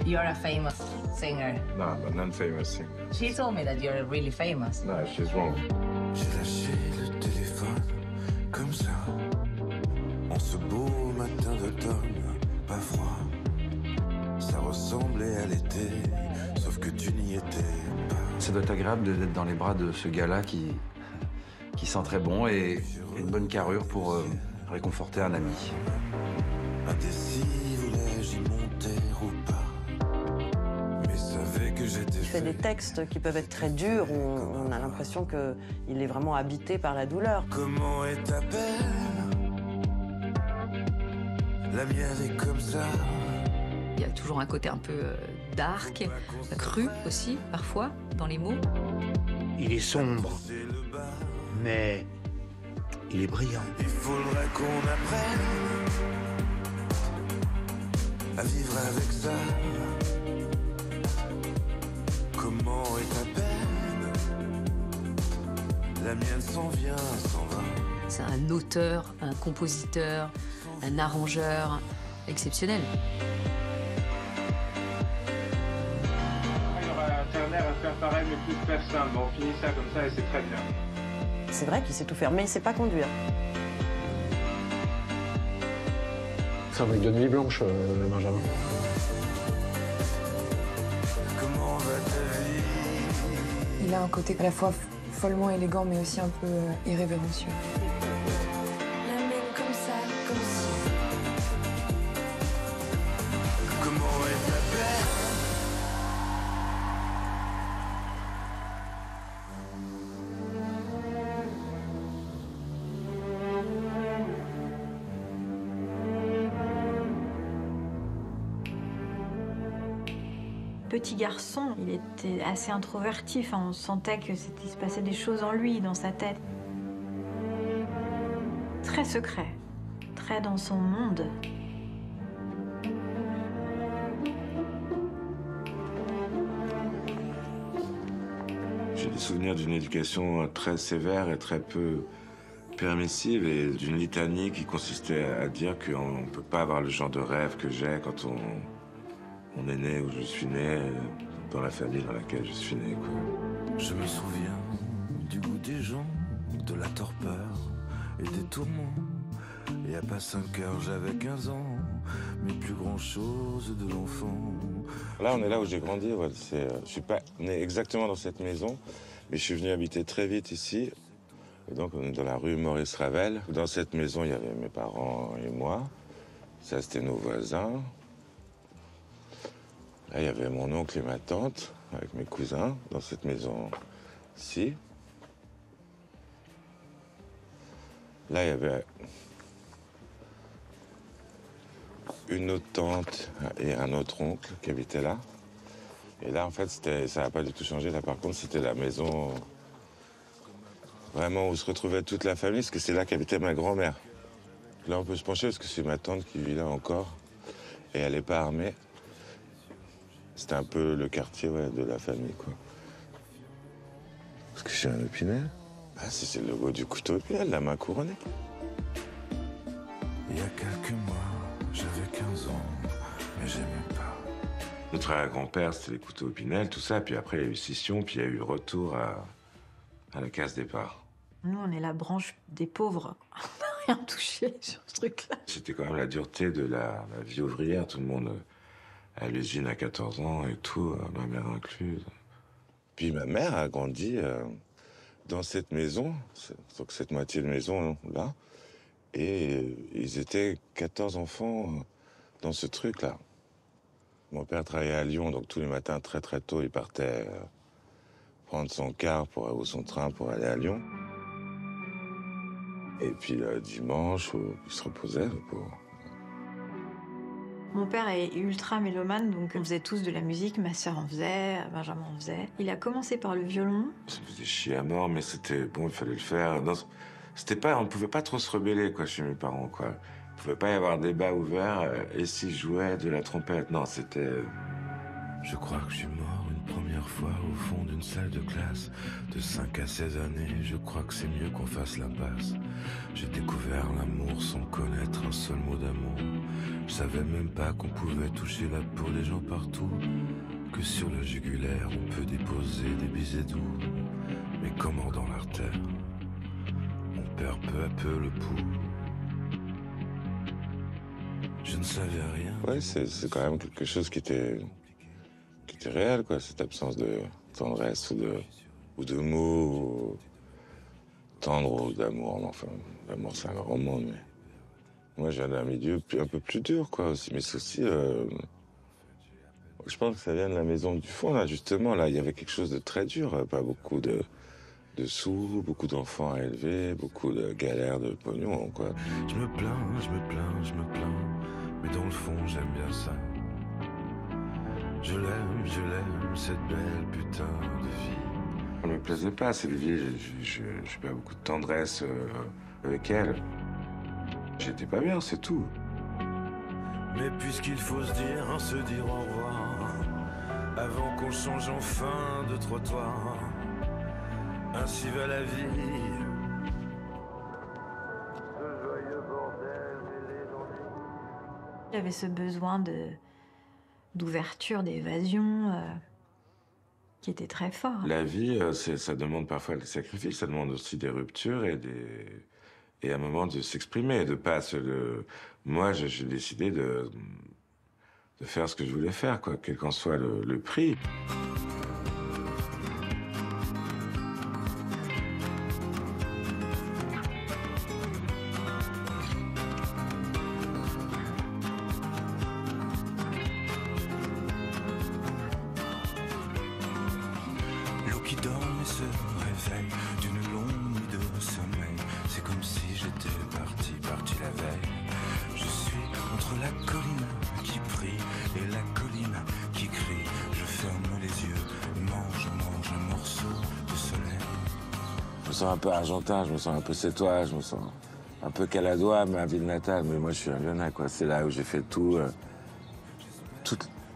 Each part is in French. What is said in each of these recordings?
You're a famous singer. No, I'm a non-famous singer. She told me that you're really famous. No, she's wrong. J'ai lâché le téléphone comme ça, en ce beau matin d'automne, pas froid. Ça ressemblait à l'été, sauf que tu n'y étais pas. Ça doit être agréable d'être dans les bras de ce gars-là qui sent très bon et une bonne carrure pour réconforter un ami. Indécis, voulais-je y monter ou pas, mais savais que j'étais. Il fait des textes qui peuvent être très durs, on a l'impression qu'il est vraiment habité par la douleur. Comment est ta peine? La mienne est comme ça. Il y a toujours un côté un peu dark, cru aussi, parfois, dans les mots. Il est sombre, mais il est brillant. Il faudrait qu'on apprenne à vivre avec ça. Comment est ta peine? La mienne s'en vient, s'en va. C'est un auteur, un compositeur, un arrangeur exceptionnel. Il y aura intérêt à faire pareil, mais plus de personne. Bon, on finit ça comme ça et c'est très bien. C'est vrai qu'il sait tout faire, mais il ne sait pas conduire. C'est un mec de nuit blanche, Benjamin. Comment va ta vie? Il a un côté à la fois follement élégant, mais aussi un peu irrévérencieux. La mienne comme ça, comme si. Comment est ta peine? Petit garçon, il était assez introverti. Enfin, on sentait que il se passait des choses en lui, dans sa tête. Très secret, très dans son monde. J'ai des souvenirs d'une éducation très sévère et très peu permissive et d'une litanie qui consistait à dire qu'on ne peut pas avoir le genre de rêve que j'ai quand on est né ou je suis né dans la famille dans laquelle je suis né, quoi. Je me souviens du goût des gens, de la torpeur et des tourments. Il n'y a pas 5 heures, j'avais 15 ans, mais plus grand-chose de l'enfant. Là, on est là où j'ai grandi. Ouais. Je suis pas né exactement dans cette maison, mais je suis venu habiter très vite ici. Et donc, on est dans la rue Maurice Ravel. Dans cette maison, il y avait mes parents et moi. Ça, c'était nos voisins. Là, il y avait mon oncle et ma tante, avec mes cousins, dans cette maison-ci. Là, il y avait une autre tante et un autre oncle qui habitaient là. Et là, en fait, ça n'a pas du tout changé. Là, par contre, c'était la maison vraiment où se retrouvait toute la famille, parce que c'est là qu'habitait ma grand-mère. Là, on peut se pencher, parce que c'est ma tante qui vit là encore. Et elle n'est pas armée. C'était un peu le quartier de la famille, quoi. Parce que je suis un Opinel. Ah, c'est le logo du couteau Opinel, la main couronnée. Il y a quelques mois, j'avais 15 ans, mais j'aimais pas. Notre arrière-grand-père, c'était les couteaux Opinel, tout ça. Puis après, il y a eu scission, puis il y a eu retour à la case départ. Nous, on est la branche des pauvres. On n'a rien touché sur ce truc-là. C'était quand même la dureté de la vie ouvrière. Tout le monde à l'usine à 14 ans et tout, ma mère incluse. Puis ma mère a grandi dans cette maison, donc cette moitié de maison là, et ils étaient 14 enfants dans ce truc-là. Mon père travaillait à Lyon, donc tous les matins très très tôt, il partait prendre son car ou son train pour aller à Lyon. Et puis le dimanche, il se reposait, le pauvre. Mon père est ultra mélomane, donc on faisait tous de la musique. Ma sœur en faisait, Benjamin en faisait. Il a commencé par le violon. Ça me faisait chier à mort, mais c'était bon, il fallait le faire. Non, c'était pas, on ne pouvait pas trop se rebeller quoi, chez mes parents. Quoi. Il ne pouvait pas y avoir débat ouvert. Et si je jouais de la trompette, non, c'était... Je crois que je suis mort une première première fois au fond d'une salle de classe. De 5 à 16 années, je crois que c'est mieux qu'on fasse la passe. J'ai découvert l'amour sans connaître un seul mot d'amour. Je savais même pas qu'on pouvait toucher la peau des gens partout. Que sur le jugulaire on peut déposer des baisers doux. Mais comment dans l'artère on perd peu à peu le pouls. Je ne savais rien. Ouais, c'est quand même quelque chose qui était réel, quoi, cette absence de tendresse ou de mots, ou tendre ou d'amour. Enfin, l'amour, c'est un grand mot, mais moi, j'ai un milieu un peu plus dur, quoi, aussi. Mais c'est aussi, je pense que ça vient de la maison du fond, là, justement. Là, il y avait quelque chose de très dur, pas beaucoup de sous, beaucoup d'enfants à élever, beaucoup de galères de pognon, quoi. Je me plains, mais dans le fond, j'aime bien ça. Je l'aime, cette belle putain de vie. Elle me plaisait pas, cette vie. J'ai pas beaucoup de tendresse avec elle. J'étais pas bien, c'est tout. Mais puisqu'il faut se dire au revoir, avant qu'on change enfin de trottoir, ainsi va la vie. J'avais ce besoin d'ouverture, d'évasion, qui était très fort. La vie, ça demande parfois des sacrifices, ça demande aussi des ruptures et un moment de s'exprimer, de pas Moi, j'ai décidé de faire ce que je voulais faire, quoi, quel qu'en soit le prix. L'eau qui dort et se réveille d'une longue nuit de sommeil. C'est comme si j'étais parti la veille. Je suis entre la colline qui prie et la colline qui crie. Je ferme les yeux, mange un morceau de soleil. Je me sens un peu argentin, je me sens un peu sétois, je me sens un peu caladois, ma ville natale. Mais moi, je suis un Lyonnais, quoi. C'est là où j'ai fait tout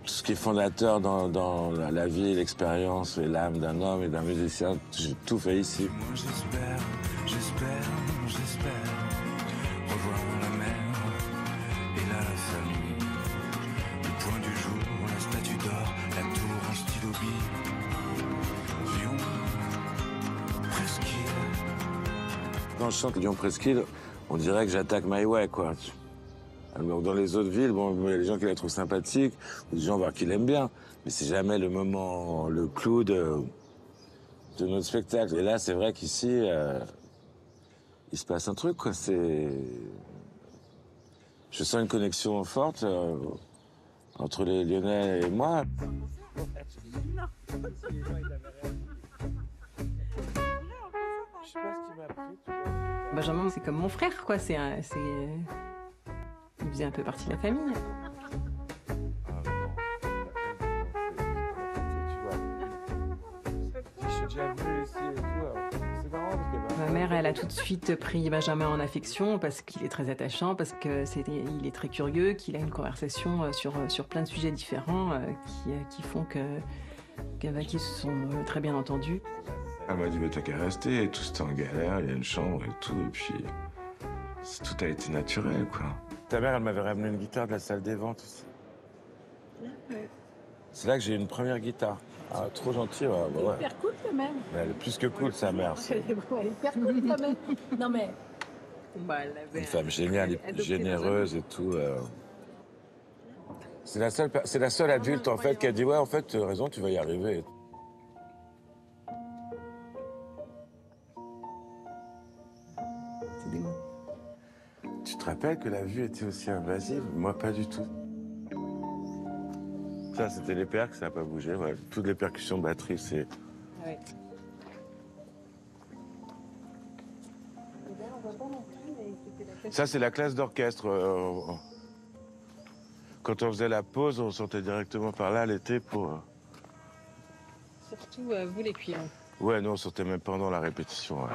ce qui est fondateur dans la vie, l'expérience et l'âme d'un homme et d'un musicien. J'ai tout fait ici. Moi, j'espère revoir la mer et la famille. Le point du jour, la statue d'or, la tour en stylo bille. Lyon, Presqu'île. Quand je chante Lyon Presqu'île, on dirait que j'attaque My Way, quoi. Alors, dans les autres villes, bon, il y a des gens qui la trouvent sympathique, ou des gens voir qui l'aiment bien, mais c'est jamais le moment, le clou de notre spectacle. Et là, c'est vrai qu'ici, il se passe un truc, quoi. Je sens une connexion forte entre les Lyonnais et moi. Benjamin, c'est comme mon frère, quoi. Il faisait un peu partie de la famille. Ma mère, elle a tout de suite pris Benjamin en affection parce qu'il est très attachant, parce qu'il est très curieux, qu'il a une conversation sur plein de sujets différents qui font qu'ils se sont très bien entendus. Elle m'a dit, mais t'as qu'à rester, tout c'était en galère, il y a une chambre et tout, et puis tout a été naturel, quoi. Ta mère, elle m'avait ramené une guitare de la salle des ventes aussi. Ouais. C'est là que j'ai eu une première guitare. Ah, trop gentil, ouais. Elle est hyper cool quand même. Mais elle est plus que cool, sa mère. Elle est hyper cool quand même. Non mais... Une femme géniale, généreuse et tout. C'est la seule adulte, en fait, qui a dit, ouais, en fait, tu as raison, tu vas y arriver. Tu te rappelles que la vue était aussi invasive? Moi, pas du tout. Ça, c'était les percus, ça n'a pas bougé. Ouais. Toutes les percussions batterie, c'est... Ouais. Ça, c'est la classe d'orchestre. Quand on faisait la pause, on sortait directement par là l'été pour... Surtout vous, les cuivres. Ouais, nous, on sortait même pendant la répétition. Ouais.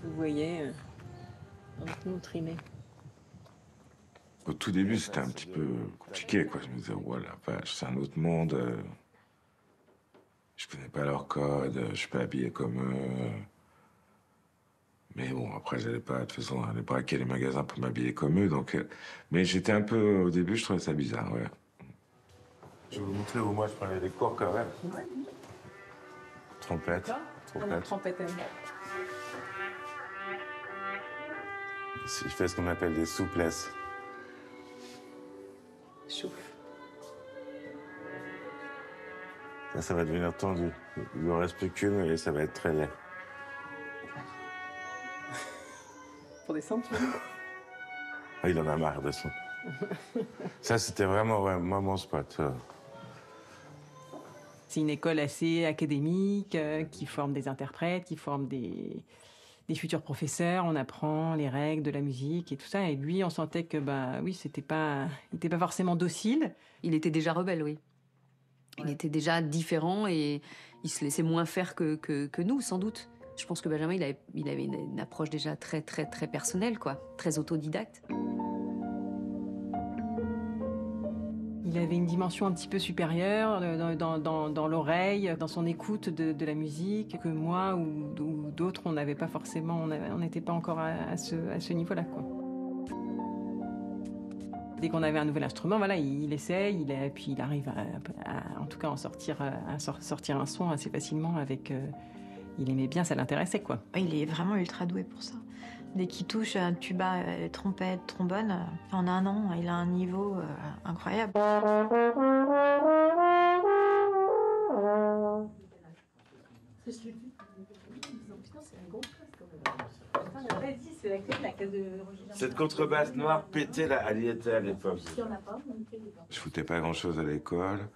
Vous voyez, nous triner. Au tout début, c'était un petit peu compliqué, quoi. Je me disais, oh la vache, c'est un autre monde. Je connais pas leur code, je suis pas habillé comme eux. Mais bon, après, j'allais pas, de toute façon, aller braquer les magasins pour m'habiller comme eux, donc... Mais j'étais un peu... Au début, je trouvais ça bizarre, ouais. Je vais vous montrer où moi je prenais des cours quand même. Ouais. Trompette. Trompette. Je fais ce qu'on appelle des souplesses. Chouffe. Ça va devenir tendu. Il ne reste plus qu'une et ça va être très laid. Pour descendre, tu veux? Ah, il en a marre de ça. Ça, c'était vraiment, ouais, moi, mon spot. C'est une école assez académique, qui forme des interprètes, qui forme des futurs professeurs. On apprend les règles de la musique et tout ça. Et lui, on sentait que, oui, il était pas forcément docile. Il était déjà rebelle, oui. Il était déjà différent et il se laissait moins faire que nous, sans doute. Je pense que Benjamin, il avait une approche déjà très, très, très personnelle, quoi. Très autodidacte. Il avait une dimension un petit peu supérieure dans l'oreille, dans son écoute de la musique, que moi ou d'autres, on n'avait pas forcément, on n'était pas encore à ce niveau-là, quoi. Dès qu'on avait un nouvel instrument, voilà, il essaye, puis il arrive à en tout cas, sortir un son assez facilement avec... il aimait bien, ça l'intéressait, quoi. Il est vraiment ultra doué pour ça. Dès qu'il touche un tuba, trompette, trombone, en un an, il a un niveau incroyable. Cette contrebasse noire pétée, là, elle y était à l'époque. Je foutais pas grand-chose à l'école,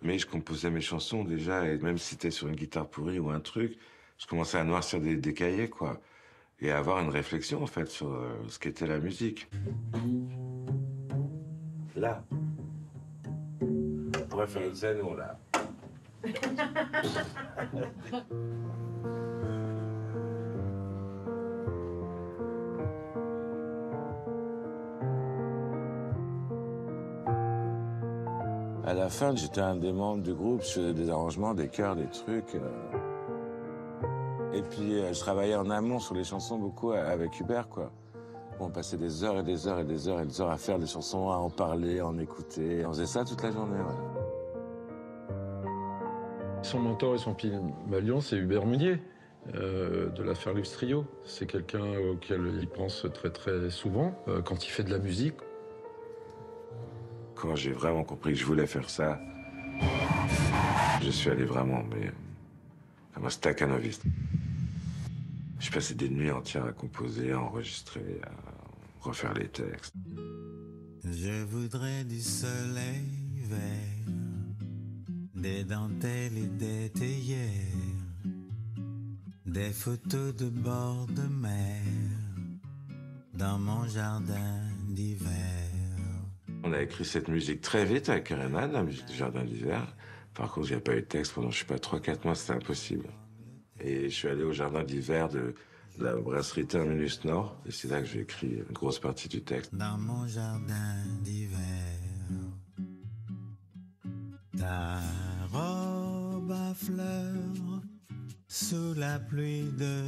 mais je composais mes chansons déjà, et même si c'était sur une guitare pourrie ou un truc, je commençais à noircir des cahiers, quoi. Et à avoir une réflexion, en fait, sur ce qu'était la musique. Là. On pourrait faire une scène où là. À la fin, j'étais un des membres du groupe, je faisais des arrangements, des chœurs, des trucs. Et puis, je travaillais en amont sur les chansons beaucoup avec Hubert, quoi. On passait des heures et des heures et des heures et des heures à faire des chansons, à en parler, à en écouter. On faisait ça toute la journée, ouais. Son mentor et son pygmalion, c'est Hubert Munier, de l'affaire Luxe Trio. C'est quelqu'un auquel il pense très très souvent quand il fait de la musique. Quand j'ai vraiment compris que je voulais faire ça, je suis allé vraiment, mais comme un staccanoviste. Je passais des nuits entières à composer, à enregistrer, à refaire les textes. Je voudrais du soleil vert, des dentelles et des théières, des photos de bord de mer, dans mon jardin d'hiver. On a écrit cette musique très vite avec Kerenan, la musique du jardin d'hiver. Par contre, il n'y a pas eu de texte pendant, je sais pas, 3-4 mois, c'était impossible. Et je suis allé au jardin d'hiver de la brasserie Terminus Nord, et c'est là que j'ai écrit une grosse partie du texte. Dans mon jardin d'hiver, ta robe à fleurs, sous la pluie de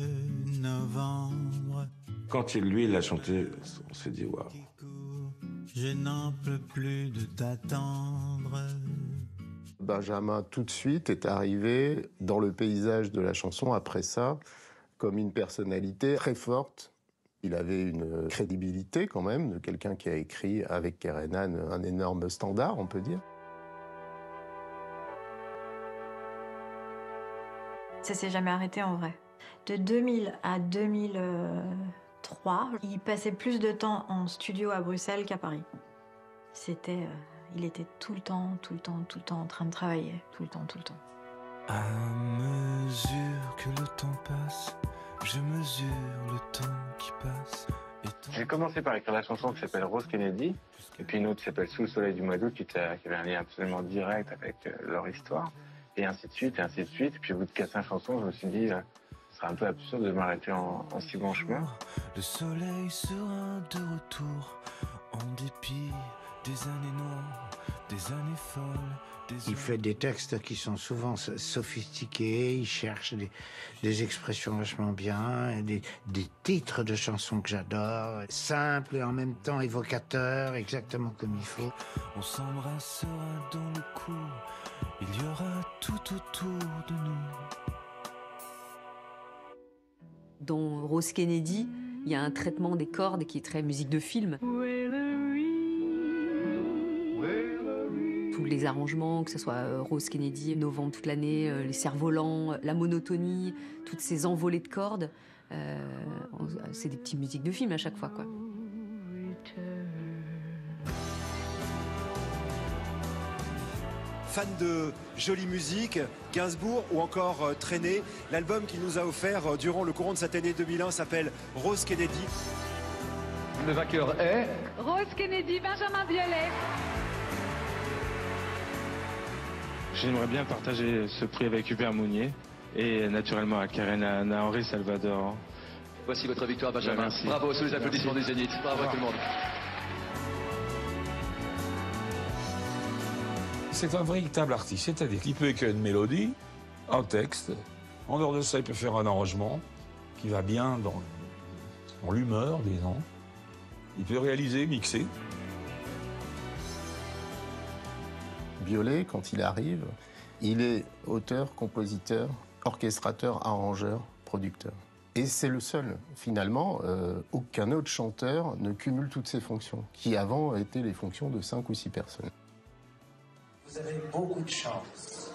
novembre. Quand lui, il a chanté, on s'est dit, waouh. Je n'en peux plus de t'attendre. Benjamin, tout de suite, est arrivé dans le paysage de la chanson, après ça, comme une personnalité très forte. Il avait une crédibilité, quand même, de quelqu'un qui a écrit avec Kerenan un énorme standard, on peut dire. Ça s'est jamais arrêté, en vrai. De 2000 à 2003, il passait plus de temps en studio à Bruxelles qu'à Paris. Il était tout le temps en train de travailler. Tout le temps. À mesure que le temps passe, je mesure le temps qui passe. J'ai commencé par écrire la chanson qui s'appelle Rose Kennedy, et puis une autre qui s'appelle Sous le soleil du mois d'août, qui avait un lien absolument direct avec leur histoire, et ainsi de suite, et ainsi de suite. Et puis au bout de 4-5 chansons, je me suis dit, ce serait un peu absurde de m'arrêter en si bon chemin. Le soleil sera de retour, en dépit des années noires, des années folles. Il fait des textes qui sont souvent sophistiqués, il cherche des expressions vachement bien, des titres de chansons que j'adore, simples et en même temps évocateurs, exactement comme il faut. On s'embrassera dans le cou, il y aura tout autour de nous. Dans Rose Kennedy, il y a un traitement des cordes qui est très musique de film. Tous les arrangements, que ce soit Rose Kennedy, Novembre toute l'année, les cerfs-volants, la monotonie, toutes ces envolées de cordes, c'est des petites musiques de film à chaque fois, quoi. Fan de jolie musique, Gainsbourg ou encore Traîné, l'album qu'il nous a offert durant le courant de cette année 2001 s'appelle Rose Kennedy. Le vainqueur est... Rose Kennedy, Benjamin Biolay. J'aimerais bien partager ce prix avec Hubert Mounier et naturellement à Karen Anna Henri Salvador. Voici votre victoire, Benjamin. Merci. Bravo, sous les applaudissements du Zénith. Bravo à tout le monde. C'est un véritable artiste, c'est-à-dire qu'il peut écrire une mélodie, un texte. En dehors de ça, il peut faire un arrangement qui va bien dans l'humeur, disons. Il peut réaliser, mixer. Biolay, quand il arrive, il est auteur, compositeur, orchestrateur, arrangeur, producteur. Et c'est le seul. Finalement, aucun autre chanteur ne cumule toutes ces fonctions, qui avant étaient les fonctions de 5 ou 6 personnes. Vous avez beaucoup de chance,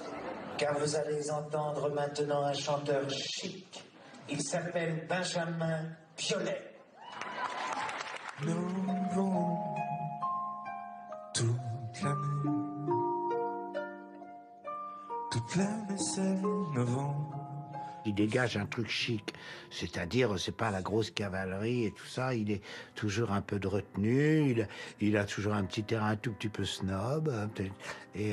car vous allez entendre maintenant un chanteur chic. Il s'appelle Benjamin Biolay. Nous vont toute l'année, c'est novembre. Il dégage un truc chic, c'est-à-dire c'est pas la grosse cavalerie et tout ça, il est toujours un peu de retenue, il a toujours un petit terrain un tout petit peu snob, et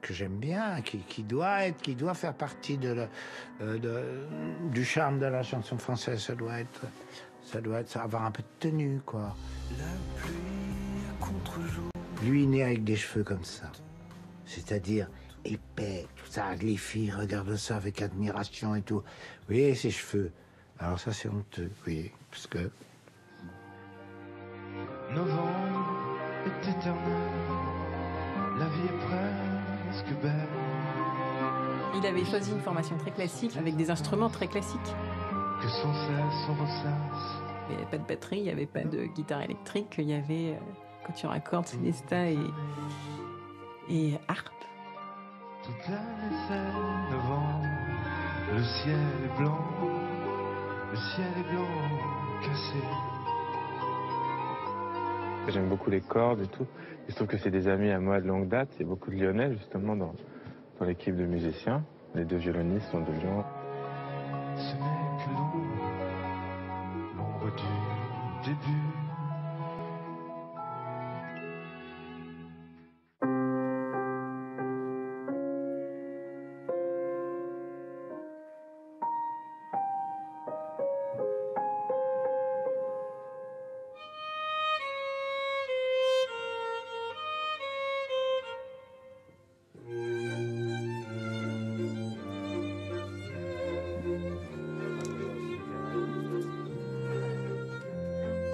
que j'aime bien, qui doit faire partie du charme de la chanson française, ça doit avoir un peu de tenue, quoi. La pluie à contre-jour. Lui, il est né avec des cheveux comme ça, c'est-à-dire épais, tout ça, les filles regardent ça avec admiration et tout. Vous voyez, ses cheveux. Alors ça, c'est honteux, vous voyez, parce que... Novembre est éternel, la vie est presque belle. Il avait choisi une formation très classique, avec des instruments très classiques. Que sans cesse on ressasse. Il n'y avait pas de batterie, il n'y avait pas de guitare électrique, il y avait quatuor à cordes, célesta et harpe. Toute l'année c'est novembre, le ciel est blanc, cassé. J'aime beaucoup les cordes et tout. Il se trouve que c'est des amis à moi de longue date. Il y a beaucoup de Lyonnais justement dans l'équipe de musiciens. Les 2 violonistes sont de Lyon. Ce n'est que l'ombre du début.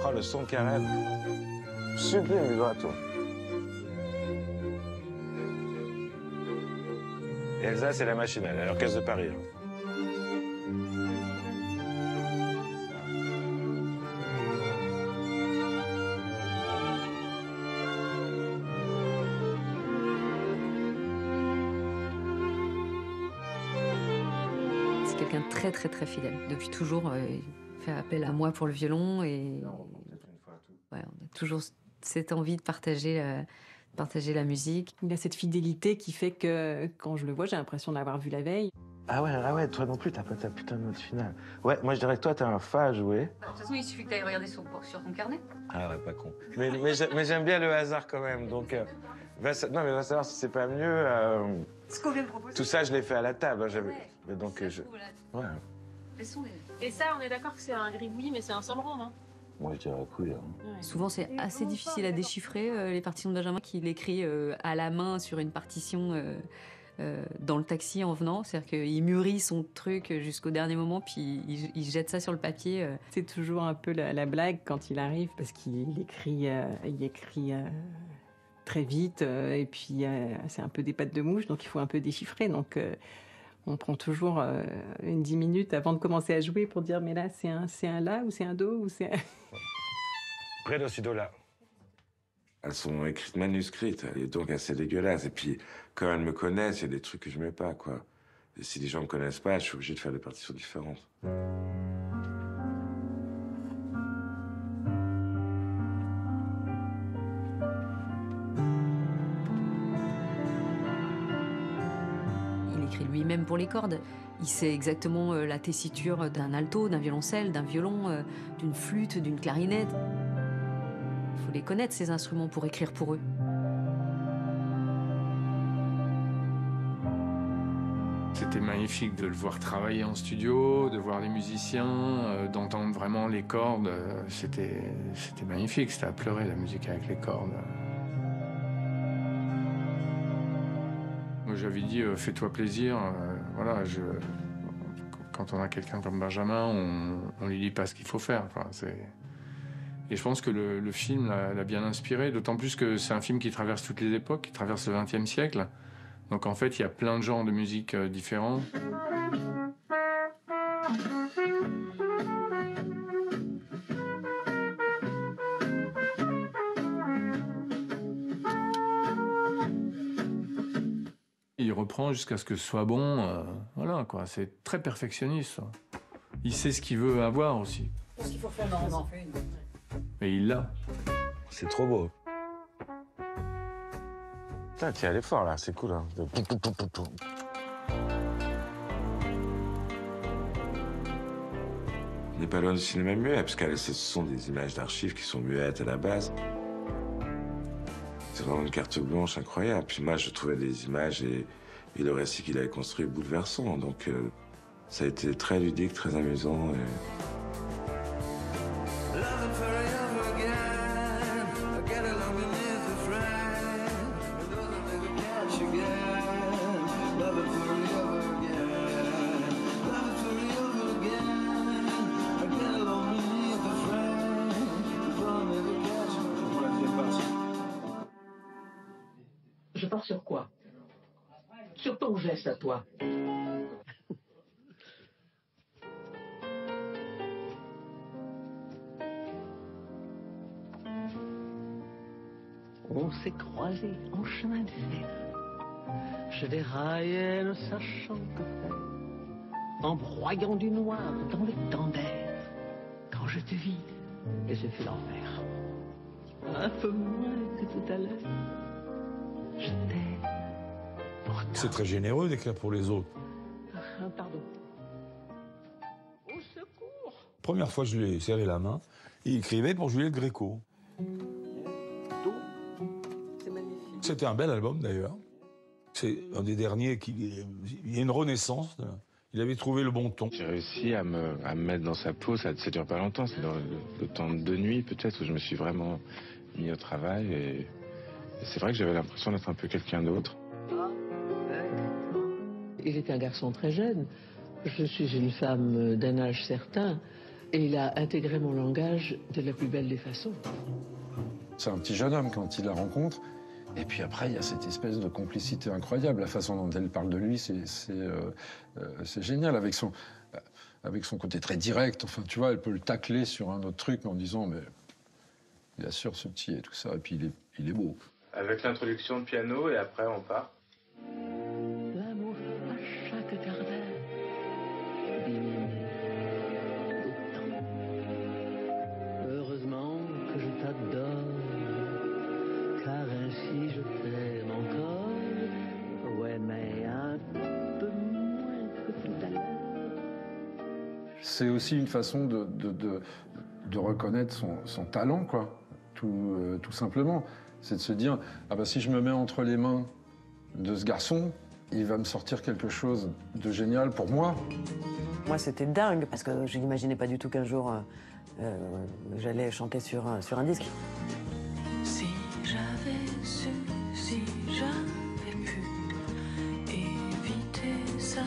Oh, le son Karen. Sublime vibrato. Et Elsa, c'est la machine, elle est à l'Orchestre de Paris. C'est quelqu'un de très très très fidèle. Depuis toujours, il fait appel à moi pour le violon et ouais, on a toujours cette envie de partager la musique. Il a cette fidélité qui fait que quand je le vois, j'ai l'impression de l'avoir vu la veille. Ah ouais, toi non plus, t'as pas ta putain de note finale. Ouais, moi je dirais que toi, t'as un fa à jouer. De toute façon, il suffit que tu ailles regarder sur ton carnet. Ah ouais, pas con. Mais j'aime bien le hasard quand même, donc... non, mais va savoir si c'est pas mieux... Ce qu'on vient de proposer. Tout ça, je l'ai fait à la table. Hein, Ouais. Donc, ouais. Laissons les... Et ça, on est d'accord que c'est un gribouillis, mais c'est un samron, non? Moi, je dirais couille. Hein. Souvent, c'est assez difficile à déchiffrer, les partitions de Benjamin qu'il écrit à la main sur une partition dans le taxi en venant. C'est-à-dire qu'il mûrit son truc jusqu'au dernier moment, puis il jette ça sur le papier. C'est toujours un peu la blague quand il arrive, parce qu'il écrit, très vite, et puis c'est un peu des pattes de mouche, donc il faut un peu déchiffrer. Donc on prend toujours une 10 minutes avant de commencer à jouer pour dire mais là c'est un la ou c'est un do ou c'est un... Près de ce do-là. Elles sont écrites manuscrites, et donc assez dégueulasses. Et puis, quand elles me connaissent, il y a des trucs que je mets pas, quoi. Et si les gens me connaissent pas, je suis obligé de faire des partitions différentes. Il écrit lui-même pour les cordes. Il sait exactement la tessiture d'un alto, d'un violoncelle, d'un violon, d'une flûte, d'une clarinette. Il faut les connaître, ces instruments, pour écrire pour eux. C'était magnifique de le voir travailler en studio, de voir les musiciens, d'entendre vraiment les cordes. C'était magnifique, c'était à pleurer la musique avec les cordes. Moi j'avais dit fais-toi plaisir, voilà, quand on a quelqu'un comme Benjamin, on lui dit pas ce qu'il faut faire. Enfin, et je pense que le film l'a bien inspiré, d'autant plus que c'est un film qui traverse toutes les époques, qui traverse le XXe siècle. Donc en fait, il y a plein de genres de musique différents. Il reprend jusqu'à ce que ce soit bon, voilà quoi, c'est très perfectionniste. Ça. Il sait ce qu'il veut avoir aussi. Ce qu'il faut faire normalement. Et il l'a. C'est trop beau. Putain, tu es allé fort là, c'est cool. Hein. On n'est pas loin du cinéma muet, parce que ce sont des images d'archives qui sont muettes à la base. C'est vraiment une carte blanche incroyable. Puis moi, je trouvais des images et le récit qu'il avait construit bouleversant. Donc ça a été très ludique, très amusant. Je pars sur quoi? Sur ton geste à toi. On s'est croisés en chemin de fer. Je déraillais ne sachant que faire, en broyant du noir dans le temps d'air. Quand je te vis, et ce fut l'enfer. Un peu moins que tout à l'heure. Je t'aime. C'est très généreux d'écrire pour les autres. Pardon. Au secours. Première fois, je lui ai serré la main. Il écrivait pour Juliette Gréco. C'était un bel album, d'ailleurs. C'est un des derniers il y a une renaissance. Il avait trouvé le bon ton. J'ai réussi à me mettre dans sa peau. Ça dure pas longtemps. C'est dans le temps de 2 nuits, peut-être, où je me suis vraiment mis au travail. Et c'est vrai que j'avais l'impression d'être un peu quelqu'un d'autre. Il était un garçon très jeune. Je suis une femme d'un âge certain. Et il a intégré mon langage de la plus belle des façons. C'est un petit jeune homme quand il la rencontre. Et puis après, il y a cette espèce de complicité incroyable. La façon dont elle parle de lui, c'est génial. Avec son côté très direct. Enfin, tu vois, elle peut le tacler sur un autre truc en disant, mais il assure ce petit et tout ça. Et puis il est beau. Avec l'introduction de piano, et après on part. L'amour à chaque quart d'heure. 10 minutes. Autant. Heureusement que je t'adore. Car ainsi je t'aime encore. Ouais, mais un peu moins que tout à l'heure. C'est aussi une façon de reconnaître son talent, quoi. Tout simplement. C'est de se dire, ah bah si je me mets entre les mains de ce garçon, il va me sortir quelque chose de génial pour moi. Moi, c'était dingue, parce que je n'imaginais pas du tout qu'un jour, j'allais chanter sur un disque. Si j'avais su, si j'avais pu éviter ça.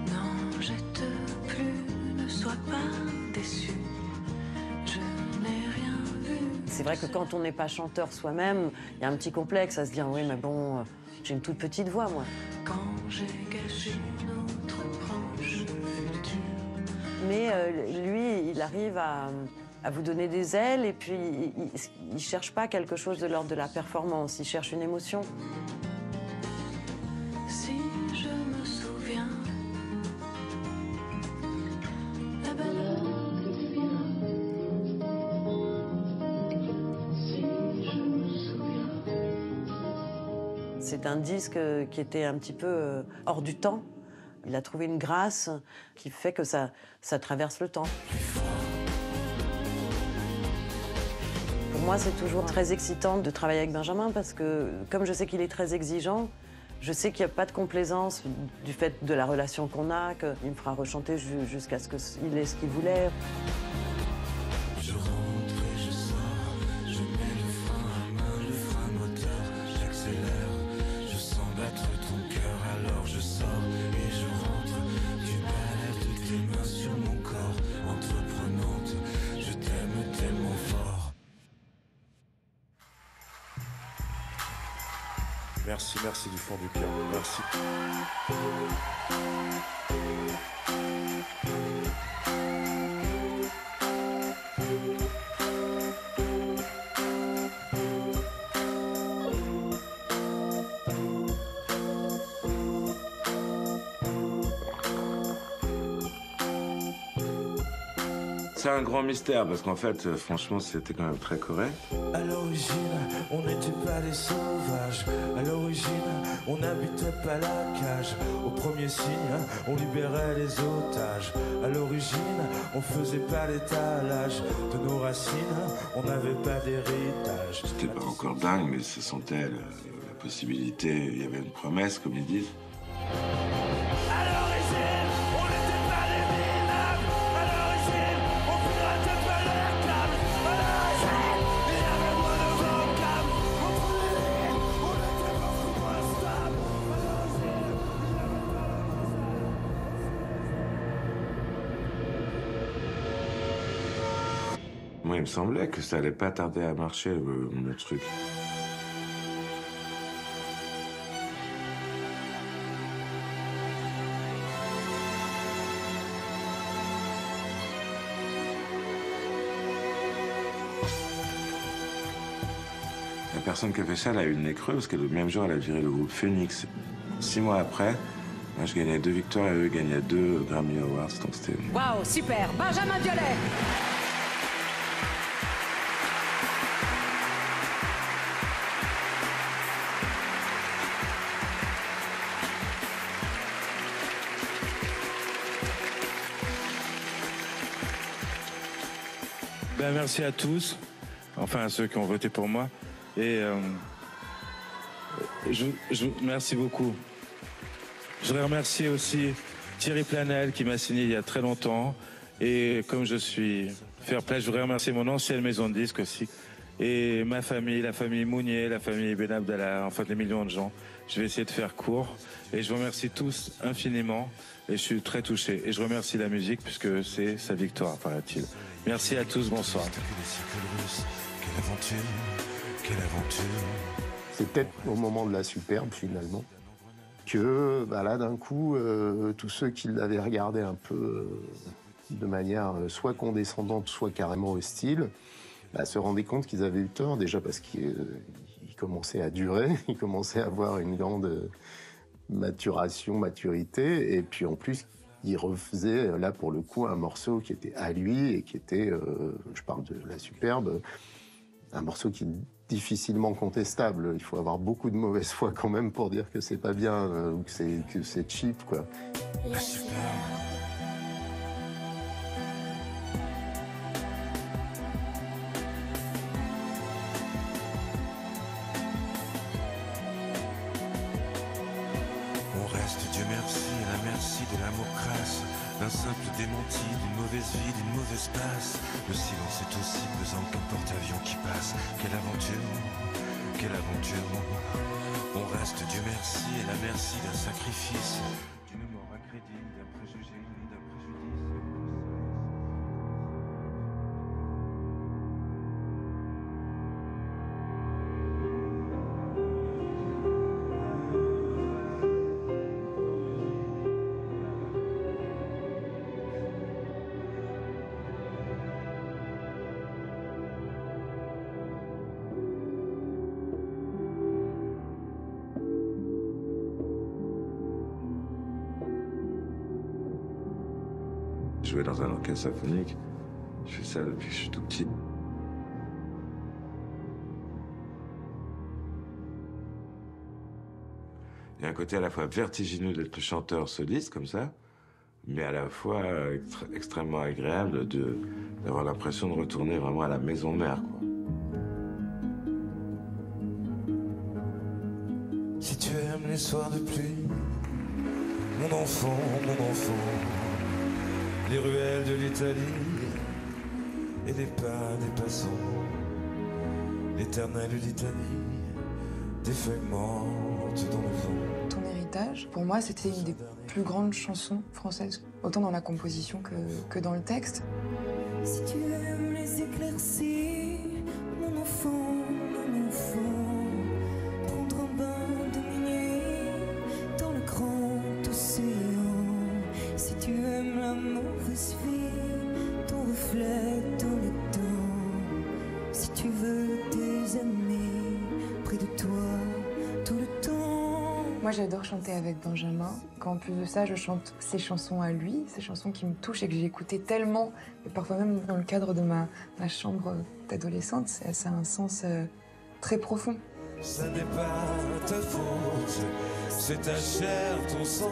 Non, jette plus, ne sois pas déçu. Je n'ai rien vu. C'est vrai que quand on n'est pas chanteur soi-même, il y a un petit complexe à se dire oui, mais bon, j'ai une toute petite voix, moi. Quand j'ai gâché notre proche futur. Mais lui, il arrive à vous donner des ailes et puis il ne cherche pas quelque chose de l'ordre de la performance, il cherche une émotion. Si je me souviens, la balade si je me souviens. C'est un disque qui était un petit peu hors du temps. Il a trouvé une grâce qui fait que ça traverse le temps. Pour moi, c'est toujours très excitant de travailler avec Benjamin parce que, comme je sais qu'il est très exigeant, je sais qu'il n'y a pas de complaisance du fait de la relation qu'on a, qu'il me fera rechanter jusqu'à ce qu'il ait ce qu'il voulait. Je rentre et je sors, je mets le frein à main, le frein moteur, j'accélère, je sens battre ton cœur, alors je sors et je rentre. Tu balades tes mains sur mon corps, entreprenante, je t'aime tellement fort. Merci, merci du fond du cœur, merci. C'est un grand mystère parce qu'en fait, franchement, c'était quand même très correct. À l'origine, on n'était pas des sauvages. À l'origine, on n'habitait pas la cage. Au premier signe, on libérait les otages. À l'origine, on faisait pas l'étalage de nos racines. On n'avait pas d'héritage. C'était pas encore dingue, mais ça sentait la possibilité. Il y avait une promesse, comme ils disent. Moi, il me semblait que ça allait pas tarder à marcher, le truc. La personne qui a fait ça, elle a eu le nez creux parce que le même jour, elle a viré le groupe Phoenix. 6 mois après, moi, je gagnais 2 victoires et eux gagnaient 2 Grammy Awards, donc c'était... Waouh, super, Benjamin Biolay. Ben, merci à tous, enfin à ceux qui ont voté pour moi. Et merci beaucoup. Je voudrais remercier aussi Thierry Planel qui m'a signé il y a très longtemps. Et comme je suis fair play, je voudrais remercier mon ancienne maison de disques aussi. Et ma famille, la famille Mounier, la famille Ben Abdallah, enfin des millions de gens. Je vais essayer de faire court. Et je vous remercie tous infiniment. Et je suis très touché. Et je remercie la musique puisque c'est sa victoire, paraît-il. Merci à tous, bonsoir. Quelle aventure, quelle aventure. C'est peut-être au moment de la Superbe, finalement, que bah là, d'un coup, tous ceux qui l'avaient regardé un peu de manière soit condescendante, soit carrément hostile, bah, se rendaient compte qu'ils avaient eu tort, déjà parce qu'il commençait à durer, il commençait à avoir une grande maturité, et puis en plus, il refaisait, là, pour le coup, un morceau qui était à lui et qui était, je parle de la Superbe, un morceau qui est difficilement contestable. Il faut avoir beaucoup de mauvaise foi quand même pour dire que c'est pas bien ou que c'est cheap, quoi. La Superbe. On reste, Dieu merci, trace d'un simple démenti, d'une mauvaise vie, d'une mauvaise passe. Le silence est aussi pesant qu'un porte-avions qui passe. Quelle aventure, quelle aventure. On reste Dieu merci et la merci d'un sacrifice. D'une mort à crédit, d'un préjugé, d'un préjudice. Je jouais dans un orchestre symphonique. Je fais ça depuis que je suis tout petit. Il y a un côté à la fois vertigineux d'être le chanteur soliste comme ça, mais à la fois extrêmement agréable d'avoir l'impression de retourner vraiment à la maison mère, quoi. Si tu aimes les soirs de pluie, mon enfant, les ruelles de l'Italie et les pas des passants, l'éternelle litanie des feuilles mortes dans le vent. Ton héritage, pour moi, c'était une des plus grandes chansons françaises, autant dans la composition que dans le texte. Si tu aimes les éclaircies, mon enfant, prendre un bain de minuit dans le grand océan. Si tu aimes la mauvaise vie, ton reflet dans les dents. Si tu veux des amis près de toi tout le temps. Moi, j'adore chanter avec Benjamin. Qu'en plus de ça, je chante ses chansons à lui, ces chansons qui me touchent et que j'ai écoutées tellement, et parfois même dans le cadre de ma chambre d'adolescente, ça a un sens très profond. Ça n'est pas ta faute, c'est ta chair, ton sang.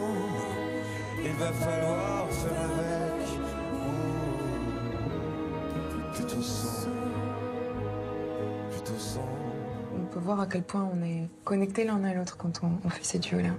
Il va falloir faire avec. Plutôt sang, plutôt sang. On peut voir à quel point on est connectés l'un à l'autre quand on fait ces duos-là.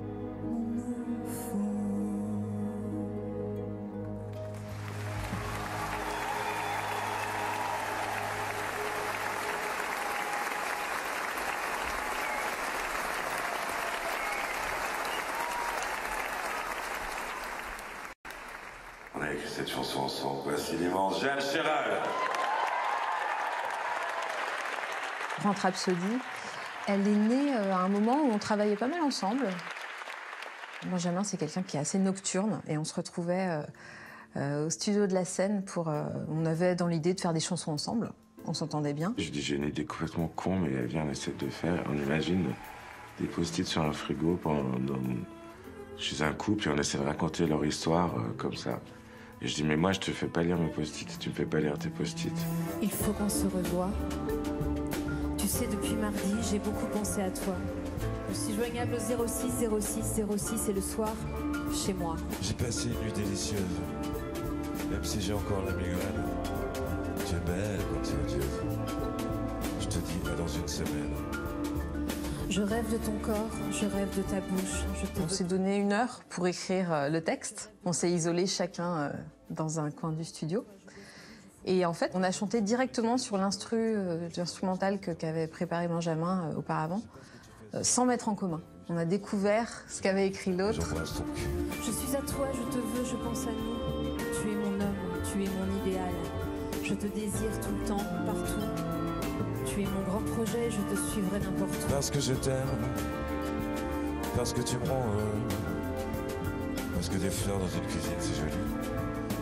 On a écrit cette chanson ensemble. Voici l'immense Jeanne Chéral. Grand Rhapsody, elle est née à un moment où on travaillait pas mal ensemble. Benjamin, c'est quelqu'un qui est assez nocturne et on se retrouvait au studio de la scène on avait dans l'idée de faire des chansons ensemble. On s'entendait bien. Je dis, j'ai une idée complètement con, mais viens, on essaie de faire. On imagine des post-it sur un frigo chez un couple et on essaie de raconter leur histoire comme ça. Et je dis, mais moi, je te fais pas lire mes post-it, tu me fais pas lire tes post-it. Il faut qu'on se revoie. Tu sais, depuis mardi, j'ai beaucoup pensé à toi. Je suis joignable au 06 06 06 et le soir, chez moi. J'ai passé une nuit délicieuse, même si j'ai encore la migraine. Tu es belle quand tu es odieuse. Je te dis, à dans une semaine. Je rêve de ton corps, je rêve de ta bouche. On s'est donné 1 heure pour écrire le texte. On s'est isolés chacun dans un coin du studio. Et en fait, on a chanté directement sur l'instrumental qu'avait préparé Benjamin auparavant, sans mettre en commun. On a découvert ce qu'avait écrit l'autre. Je suis à toi, je te veux, je pense à nous. Tu es mon homme, tu es mon idéal. Je te désire tout le temps, partout. Tu es mon grand projet, je te suivrai n'importe où. Parce que je t'aime, parce que tu me rends heureux, parce que des fleurs dans une cuisine, c'est joli.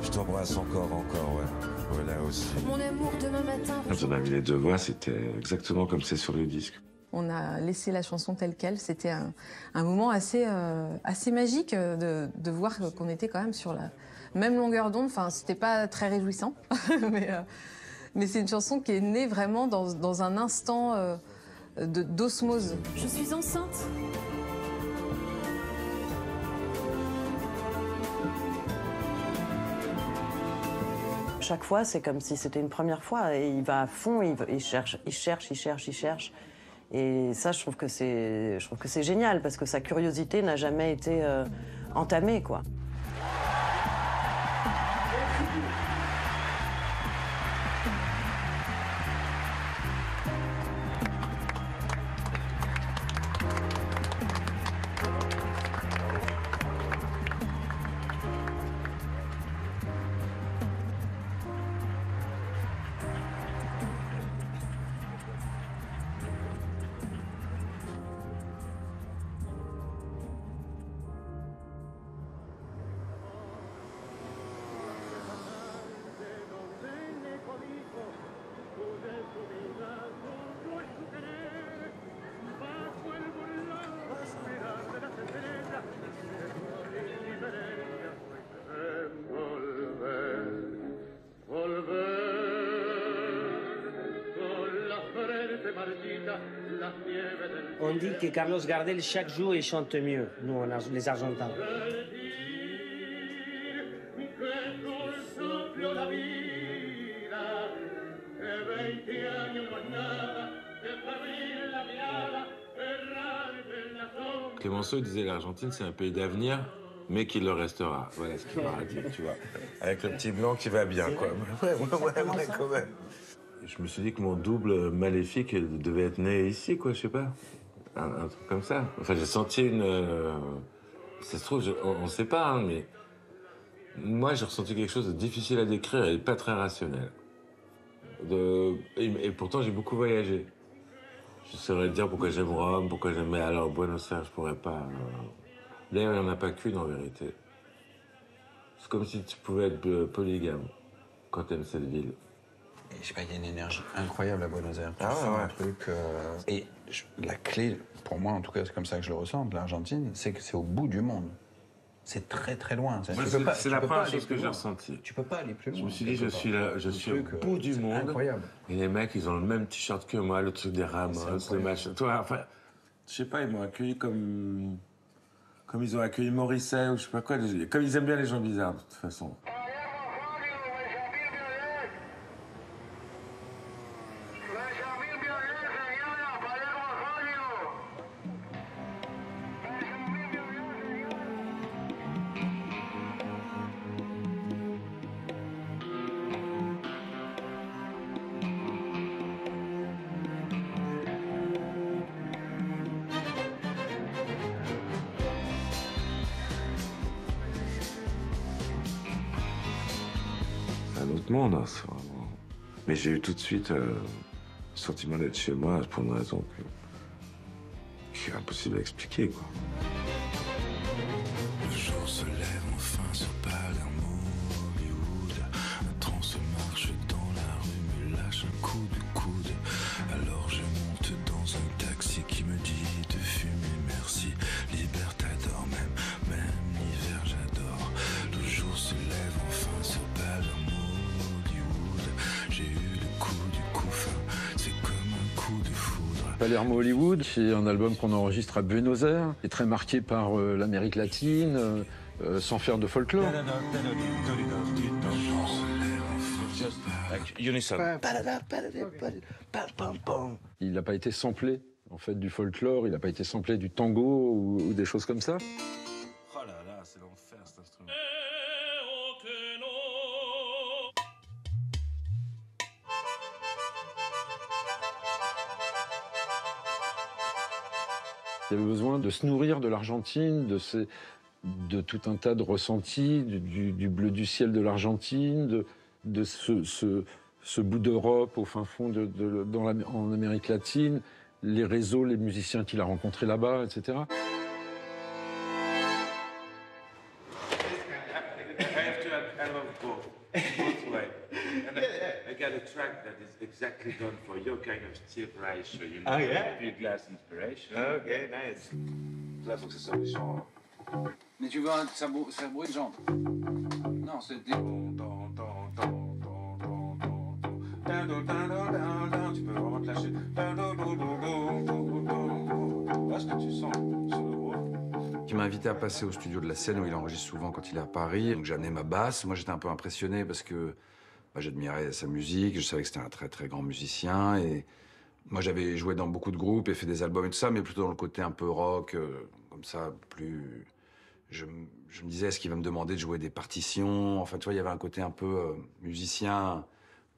Je t'embrasse encore, ouais. Voilà aussi. Mon amour, demain matin... Quand on a mis les 2 voix, c'était exactement comme c'est sur le disque. On a laissé la chanson telle qu'elle. C'était un moment assez magique de voir qu'on était quand même sur la même longueur d'onde. Enfin, c'était pas très réjouissant, mais c'est une chanson qui est née vraiment dans un instant d'osmose. Je suis enceinte. Chaque fois, c'est comme si c'était une première fois. Et il va à fond, il cherche. Et ça, je trouve que c'est génial parce que sa curiosité n'a jamais été entamée, quoi. On dit que Carlos Gardel, chaque jour, il chante mieux, nous, les Argentins. Clémenceau disait l'Argentine, c'est un pays d'avenir, mais qu'il le restera. Voilà ce qu'il m'a dit, tu vois. Avec le petit blanc qui va bien, quoi. Ouais, quand même. Je me suis dit que mon double maléfique devait être né ici, quoi, je sais pas. Un truc comme ça. Enfin, j'ai senti une... Ça se trouve, on ne sait pas, hein, mais... Moi, j'ai ressenti quelque chose de difficile à décrire et pas très rationnel. Et pourtant, j'ai beaucoup voyagé. Je saurais dire pourquoi j'aime Rome, pourquoi j'aime... Mais alors, Buenos Aires, je pourrais pas... D'ailleurs, il n'y en a pas qu'une, en vérité. C'est comme si tu pouvais être polygame quand tu aimes cette ville. Et je sais pas, il y a une énergie incroyable à Buenos Aires. Ah, Tu ouais. fais un truc... Et la clé, pour moi, en tout cas, c'est comme ça que je le ressens, de l'Argentine, c'est que c'est au bout du monde. C'est très, très loin. C'est la première chose que j'ai ressentie. Tu peux pas aller plus loin. Je me suis dit, je suis au bout du monde. Incroyable. Et les mecs, ils ont le même t-shirt que moi, le truc des Ramones, le machin. Toi, enfin, je sais pas, ils m'ont accueilli comme ils ont accueilli Morrissey ou je sais pas quoi. Comme ils aiment bien les gens bizarres, de toute façon. Un autre monde, hein, c'est vraiment... Mais j'ai eu tout de suite le sentiment d'être chez moi pour une raison qui est impossible à expliquer, quoi. Le jour se lève enfin sur Palermo, Hollywood. Un train se marche dans la rue, me lâche un coup de coude. Alors je monte dans un taxi qui me dit de fumer, merci. Libertador, même l'hiver j'adore. Le jour se lève enfin sur Palermo, Hollywood. J'ai eu le coup du couffin, c'est comme un coup de foudre. Palermo Hollywood, c'est un album qu'on enregistre à Buenos Aires, qui est très marqué par l'Amérique latine, sans faire de folklore. Unison. Il n'a pas été samplé, en fait, du folklore, il n'a pas été samplé du tango ou des choses comme ça. Oh là là, c'est l'enfer cet instrument. Il y avait besoin de se nourrir de l'Argentine, de tout un tas de ressentis, du bleu du ciel de l'Argentine, de ce bout d'Europe au fin fond en Amérique latine, les réseaux, les musiciens qu'il a rencontrés là-bas, etc. I got a track that is exactly done for your kind of steel rice, so you know, Oh, yeah? Pure Glass inspiration. Okay, nice. Là, faut que ça soit méchant. Mais tu veux ça bruit de jante. Non, c'est... Tu peux vraiment te lâcher. Voilà ce que tu sens sur le gros. Qui m'a invité à passer au studio de la Seine où il enregistre souvent quand il est à Paris. Donc j'ai amené ma basse. Moi j'étais un peu impressionné parce que j'admirais sa musique. Je savais que c'était un très très grand musicien. Et moi j'avais joué dans beaucoup de groupes et fait des albums et tout ça, mais plutôt dans le côté un peu rock, comme ça, plus... Je me disais, est-ce qu'il va me demander de jouer des partitions? Enfin, tu vois, il y avait un côté un peu musicien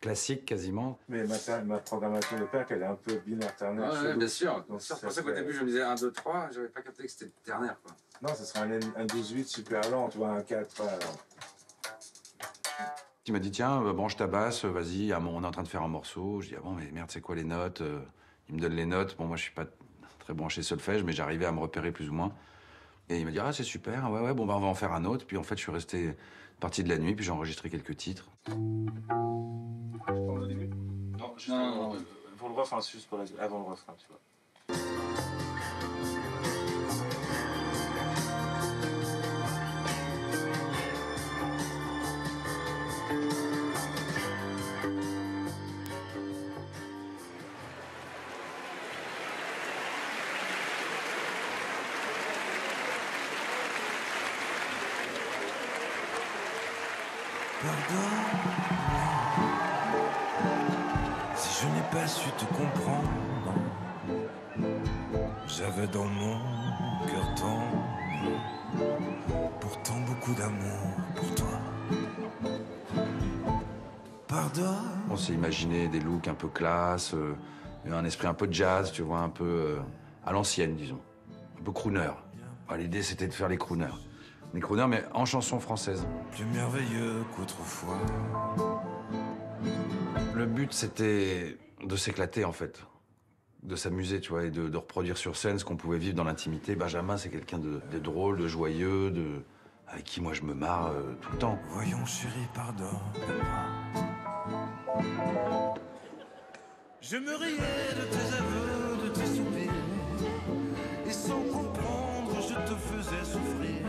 classique quasiment. Mais ma programmation de perc, elle est un peu binaire ternaire. Ouais, bien sûr. Donc, C'est pour ça qu'au début, je me disais 1, 2, 3, j'avais pas capté que c'était ternaire, quoi. Non, ce sera un 12-8 super lent, tu vois, un 4. Il m'a dit, tiens, branche ta basse, vas-y, on est en train de faire un morceau. Je dis, ah bon, mais merde, c'est quoi les notes? Il me donne les notes. Bon, moi, je suis pas très branché solfège, mais j'arrivais à me repérer plus ou moins. Et il m'a dit, ah, c'est super, ouais, bon, bah, on va en faire un autre. Puis en fait, je suis resté partie de la nuit, puis j'ai enregistré quelques titres. Au début? Non, juste pour le refrain, juste pour avant le refrain, tu vois. Si je n'ai pas su te comprendre, j'avais dans mon cœur tendre pourtant beaucoup d'amour pour toi. Pardonne. On s'est imaginé des looks un peu classe, un esprit un peu jazz, tu vois, un peu à l'ancienne, disons. Un peu crooner. L'idée, c'était de faire les crooners. Les crooners, mais en chanson française. Plus merveilleux qu'autrefois. Le but, c'était de s'éclater, en fait. De s'amuser, tu vois, et de reproduire sur scène ce qu'on pouvait vivre dans l'intimité. Benjamin, c'est quelqu'un de drôle, de joyeux, avec qui, moi, je me marre tout le temps. Voyons, chérie, pardonne-moi. Je me riais de tes aveux, de tes soupers, et sans comprendre, je te faisais souffrir.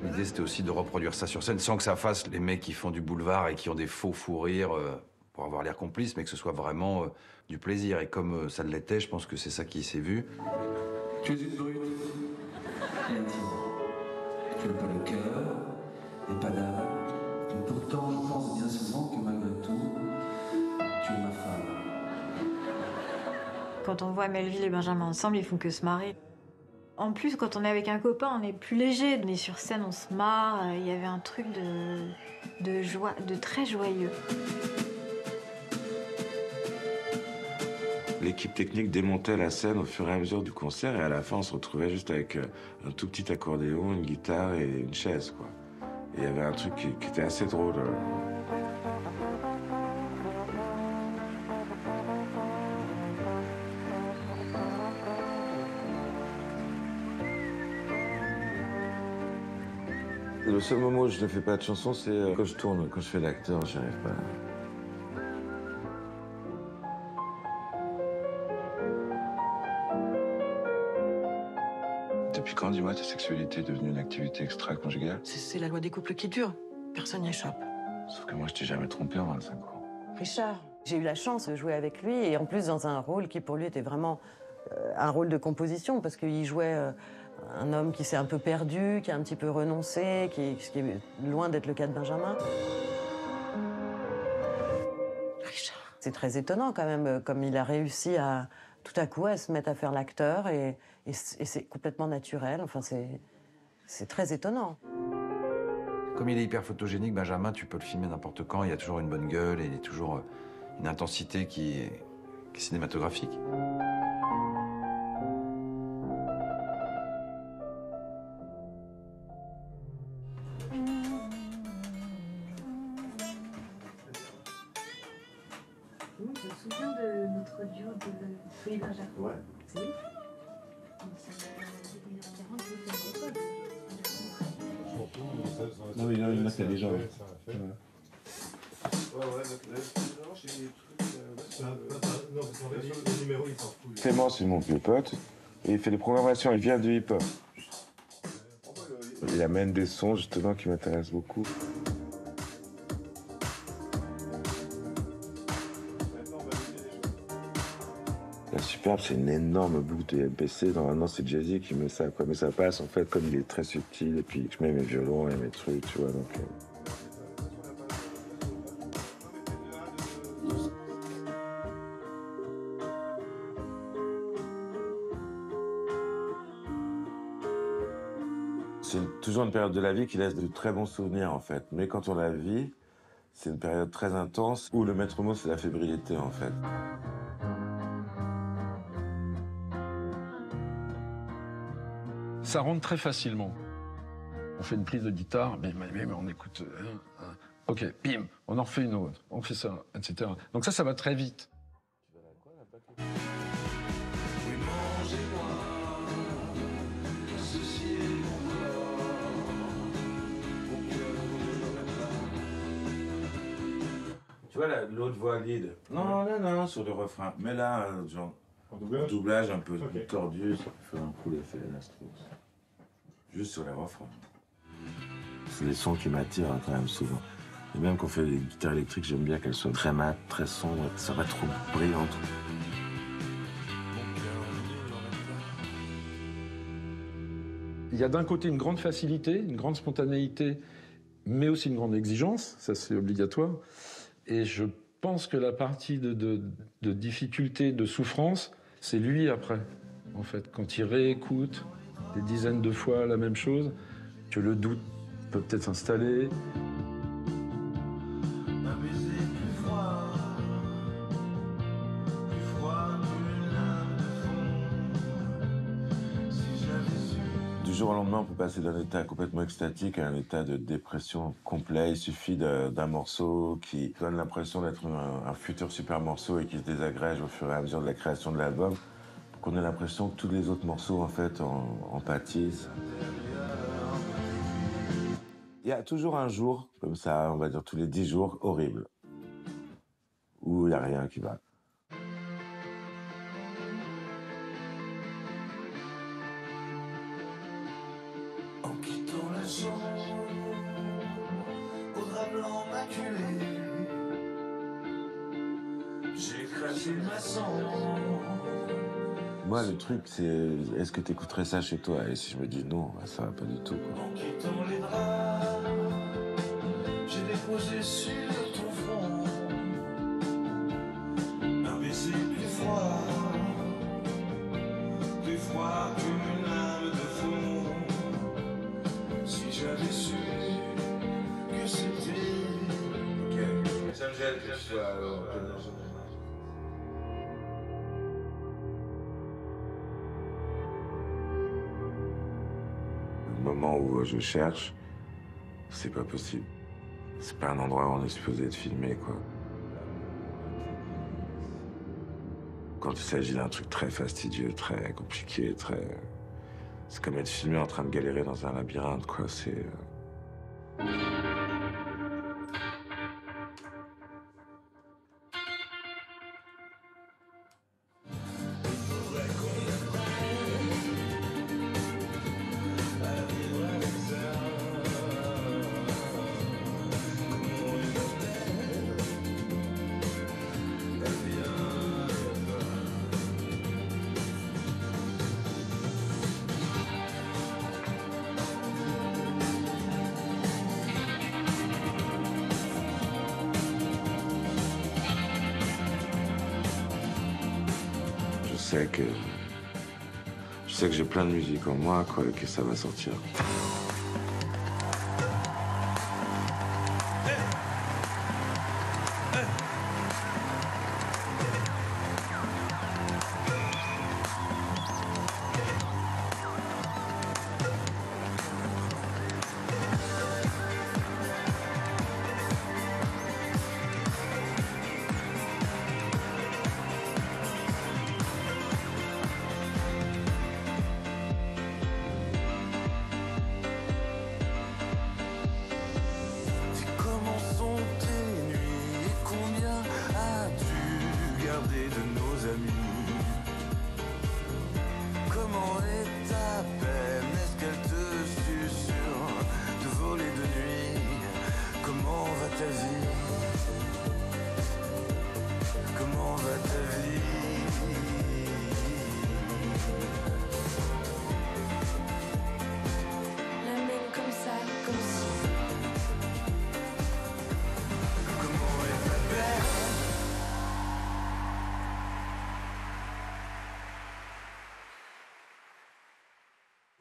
L'idée, c'était aussi de reproduire ça sur scène sans que ça fasse les mecs qui font du boulevard et qui ont des faux fous rires pour avoir l'air complice, mais que ce soit vraiment du plaisir. Et comme ça l'était, je pense que c'est ça qui s'est vu. Tu es une brute et intime. Tu n'as pas de cœur et pas d'âme. Et pourtant, je pense bien souvent que malgré tout, tu es ma femme. Quand on voit Melville et Benjamin ensemble, ils font que se marrer. En plus, quand on est avec un copain, on est plus léger. On est sur scène, on se marre. Il y avait un truc de joie, de très joyeux. L'équipe technique démontait la scène au fur et à mesure du concert, et à la fin, on se retrouvait juste avec un tout petit accordéon, une guitare et une chaise, quoi. Et il y avait un truc qui était assez drôle. Le seul moment où je ne fais pas de chanson, c'est quand je tourne, quand je fais l'acteur, j'y arrive pas. Depuis quand, dis-moi, ta sexualité est devenue une activité extra-conjugale? C'est la loi des couples qui dure. Personne n'y échappe. Sauf que moi, je t'ai jamais trompé en 25 ans. Richard, j'ai eu la chance de jouer avec lui, et en plus dans un rôle qui pour lui était vraiment un rôle de composition, parce qu'il jouait un homme qui s'est un peu perdu, qui a un petit peu renoncé, ce qui est loin d'être le cas de Benjamin. Richard. C'est très étonnant quand même, comme il a réussi à tout à coup à se mettre à faire l'acteur, et c'est complètement naturel. Enfin, c'est très étonnant. Comme il est hyper photogénique, Benjamin, tu peux le filmer n'importe quand, il y a toujours une bonne gueule et il y a toujours une intensité qui est cinématographique. Je me souviens de notre duo de Feuille Benjamin. Ouais. Oui. Non, mais il y en a qui a déjà. Clément, c'est mon vieux pote, et il fait des programmations, il vient du hip-hop. Il amène des sons justement qui m'intéressent beaucoup. La Superbe, c'est une énorme boucle de MPC. Normalement, c'est Jay-Z qui met ça, quoi. Mais ça passe, en fait, comme il est très subtil. Et puis, je mets mes violons et mes trucs, tu vois. Donc, C'est toujours une période de la vie qui laisse de très bons souvenirs, en fait. Mais quand on la vit, c'est une période très intense où le maître mot, c'est la fébrilité, en fait. Ça rentre très facilement. On fait une prise de guitare, mais on écoute. Ok, bim, on en refait une autre, on fait ça, etc. Donc ça va très vite. Tu vois, l'autre voix lead. Non, sur le refrain. Mais là, genre, doublage un peu tordu, ça peut faire un coup l'effet d'instru. Juste sur les refrains. C'est des sons qui m'attirent quand même souvent. Et même quand on fait des guitares électriques, j'aime bien qu'elles soient très mates, très sombres, ça va trop brillante. Il y a d'un côté une grande facilité, une grande spontanéité mais aussi une grande exigence, ça c'est obligatoire. Et je pense que la partie de difficulté, de souffrance, c'est lui après, en fait. Quand il réécoute des dizaines de fois la même chose, que le doute peut peut-être s'installer. Du jour au lendemain, on peut passer d'un état complètement extatique à un état de dépression complet. Il suffit d'un morceau qui donne l'impression d'être un futur super morceau et qui se désagrège au fur et à mesure de la création de l'album, pour qu'on ait l'impression que tous les autres morceaux, en fait, en pâtissent. Il y a toujours un jour, comme ça, on va dire tous les 10 jours, horrible, où il n'y a rien qui va. En quittant la chambre, au drap blanc maculé, j'ai craché ma cendre. Moi, le truc, c'est est-ce que tu écouterais ça chez toi? Et si je me dis non, bah, ça va pas du tout, quoi. En quittant les draps, j'ai déposé sur ton front un baiser plus froid qu'une lame de fond. Si j'avais su que c'était... Ok, ça me gêne que tu sois... Le moment où je cherche, c'est pas possible. C'est pas un endroit où on est supposé être filmé, quoi. Quand il s'agit d'un truc très fastidieux, très compliqué, c'est comme être filmé en train de galérer dans un labyrinthe, quoi. C'est... Je sais que j'ai plein de musique en moi, quoi, que ça va sortir.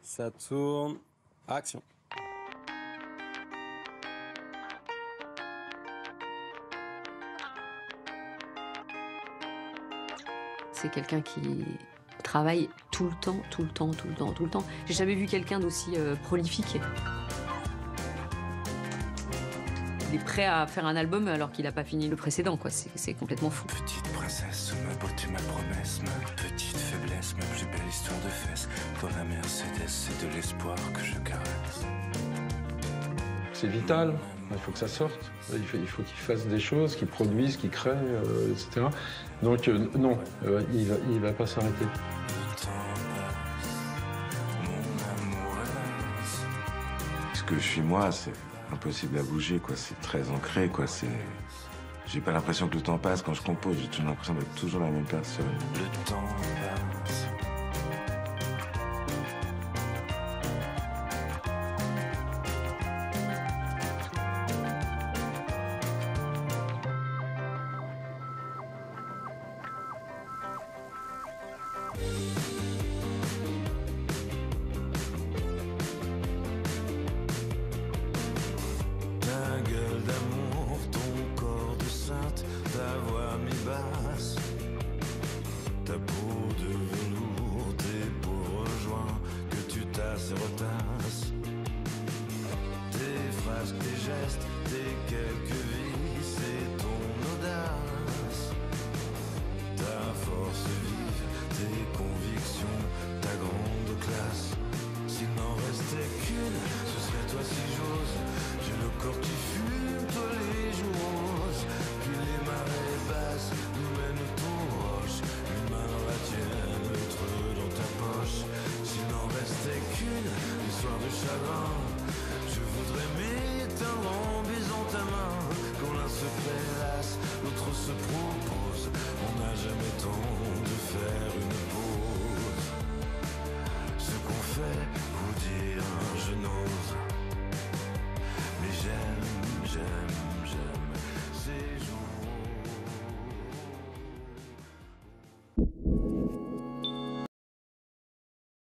Ça tourne. Action. C'est quelqu'un qui travaille tout le temps, tout le temps, tout le temps, tout le temps. J'ai jamais vu quelqu'un d'aussi prolifique. Il est prêt à faire un album alors qu'il n'a pas fini le précédent, quoi. C'est complètement fou. Petite princesse, ma beauté, ma promesse, ma petite faiblesse, ma plus belle histoire de fesses. Dans la Mercedes, c'est de l'espoir que je caresse. C'est vital, il faut que ça sorte. Il faut qu'il fasse des choses, qu'il produise, qu'il crée, etc. Donc non, il va pas s'arrêter. Ce que je suis moi, c'est impossible à bouger, quoi. C'est très ancré, quoi. J'ai pas l'impression que le temps passe quand je compose. J'ai toujours l'impression d'être toujours la même personne. Le temps passe. reste tes quelques vies, c'est ton audace, ta force vive, tes convictions, ta grande classe. S'il n'en restait qu'une, ce serait toi si j'ose. J'ai le corps qui fuit.